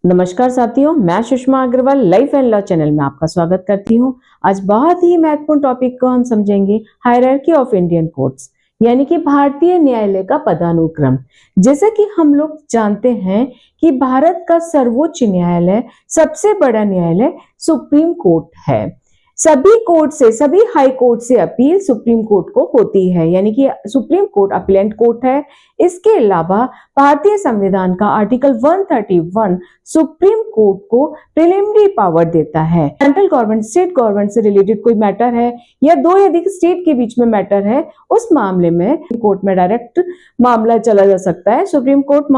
नमस्कार साथियों, मैं Sushma Agarwal life and law channel में आपका स्वागत करती हूं। आज बहुत ही महत्वपूर्ण टॉपिक को हम समझेंगे, हायरार्की ऑफ इंडियन कोर्ट्स, यानी कि भारतीय न्यायालय का पदानुक्रम। जैसे कि हम लोग जानते हैं कि भारत का सर्वोच्च न्यायालय, सबसे बड़ा न्यायालय सुप्रीम कोर्ट है। सभी कोर्ट से, सभी हाई कोर्ट से अपील सुप्रीम कोर्ट को होती है, यानी कि सुप्रीम कोर्ट अपीलेंट कोर्ट है। इसके अलावा भारतीय संविधान का आर्टिकल 131 सुप्रीम कोर्ट को प्रिलिमिनरी पावर देता है। सेंट्रल गवर्नमेंट, स्टेट गवर्नमेंट से रिलेटेड कोई मैटर है या दो या अधिक स्टेट के बीच में मैटर है, उस मामले में कोर्ट में डायरेक्ट मामला चला जा सकता है। सुप्रीम कोर्ट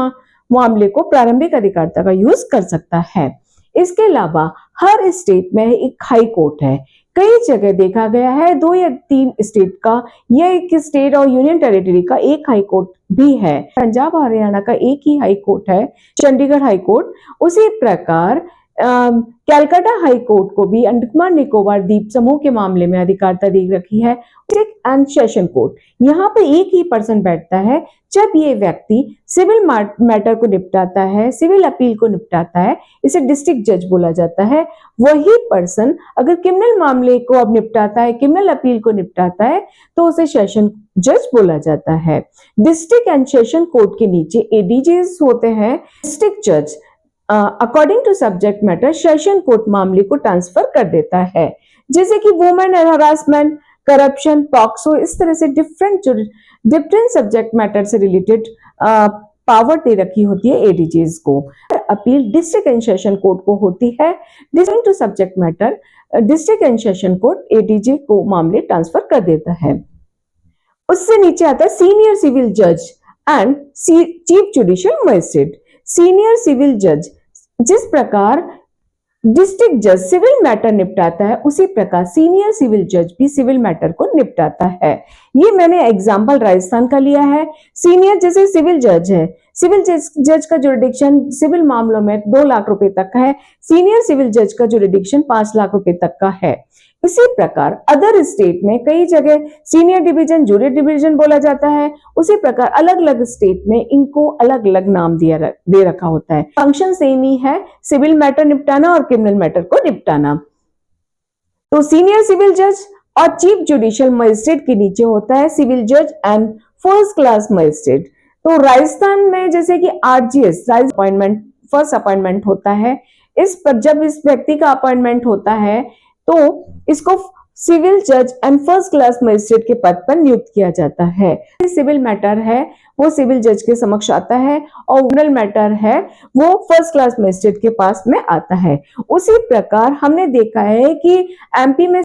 मामले को प्रारंभिक अधिकारिता का यूज कर सकता है। इसके अलावा हर स्टेट में एक हाई कोर्ट है। कई जगह देखा गया है 2 या 3 स्टेट का या एक स्टेट और यूनियन टेरिटरी का एक हाई कोर्ट भी है। पंजाब और हरियाणा का एक ही हाई कोर्ट है, चंडीगढ़ हाई कोर्ट। उसी प्रकार कैलकाटा हाई कोर्ट को भी अंडमान निकोबार द्वीप समूह के मामले में अधिकारिता दी रखी है। डिस्ट्रिक्ट एंड सेशन कोर्ट, यहाँ पे एक ही पर्सन बैठता है। जब ये व्यक्ति सिविल मैटर को निपटाता है, सिविल अपील को निपटाता है, इसे डिस्ट्रिक्ट जज बोला जाता है। वही पर्सन अगर क्रिमिनल मामले को अब निपटाता है, क्रिमिनल अपील को निपटाता है, तो उसे सेशन जज बोला जाता है। डिस्ट्रिक्ट एंड सेशन कोर्ट के नीचे एडीजेस होते हैं। डिस्ट्रिक्ट जज according to subject matter session court मामले को ट्रांसफर कर देता है। जैसे कि वुमेन हरासमेंट, करप्शन, पॉक्सो, इस तरह से डिफरेंट सब्जेक्ट मैटर से रिलेटेड पावर दे रखी होती है एडीजेस को। Appeal district and session court को होती है। Different to subject matter district and session court ADJ को मामले ट्रांसफर कर देता है। उससे नीचे आता है सीनियर सिविल जज and chief judicial magistrate. Senior civil जज, जिस प्रकार डिस्ट्रिक्ट जज सिविल मैटर निपटाता है, उसी प्रकार सीनियर सिविल जज भी सिविल मैटर को निपटाता है। ये मैंने एग्जांपल राजस्थान का लिया है। सीनियर जैसे सिविल जज है, सिविल जज का जुरिडिक्शन सिविल मामलों में 2 लाख रुपए तक का है। सीनियर सिविल जज का जुरिडिक्शन 5 लाख रुपए तक का है। इसी प्रकार अदर स्टेट में कई जगह सीनियर डिवीजन, जूनियर डिवीजन बोला जाता है। उसी प्रकार अलग अलग स्टेट में इनको अलग अलग नाम दे रखा होता है। फंक्शन सेम ही है, सिविल मैटर निपटाना और क्रिमिनल मैटर को निपटाना। तो सीनियर सिविल जज और चीफ जुडिशियल मजिस्ट्रेट के नीचे होता है सिविल जज एंड फर्स्ट क्लास मजिस्ट्रेट। तो राजस्थान में जैसे कि आरजीएस, अपॉइंटमेंट, फर्स्ट अपॉइंटमेंट होता है। इस पर जब इस व्यक्ति का अपॉइंटमेंट होता है तो इसको सिविल जज एंड फर्स्ट क्लास मजिस्ट्रेट के पद पर नियुक्त किया जाता है। सिविल मैटर है वो सिविल जज के समक्ष आता है और क्रिमिनल मैटर है वो फर्स्ट क्लास मजिस्ट्रेट के पास में आता है। उसी प्रकार हमने देखा है कि एमपी में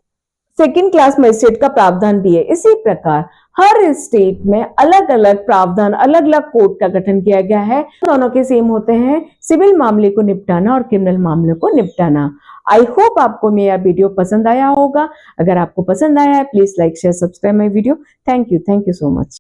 सेकंड क्लास मजिस्ट्रेट का प्रावधान भी है। इसी प्रकार हर स्टेट में अलग अलग प्रावधान, अलग अलग कोर्ट का गठन किया गया है। दोनों के सेम होते हैं, सिविल मामले को निपटाना और क्रिमिनल मामले को निपटाना। आई होप आपको मेरा वीडियो पसंद आया होगा। अगर आपको पसंद आया है, please like, share, subscribe my video. Thank you so much.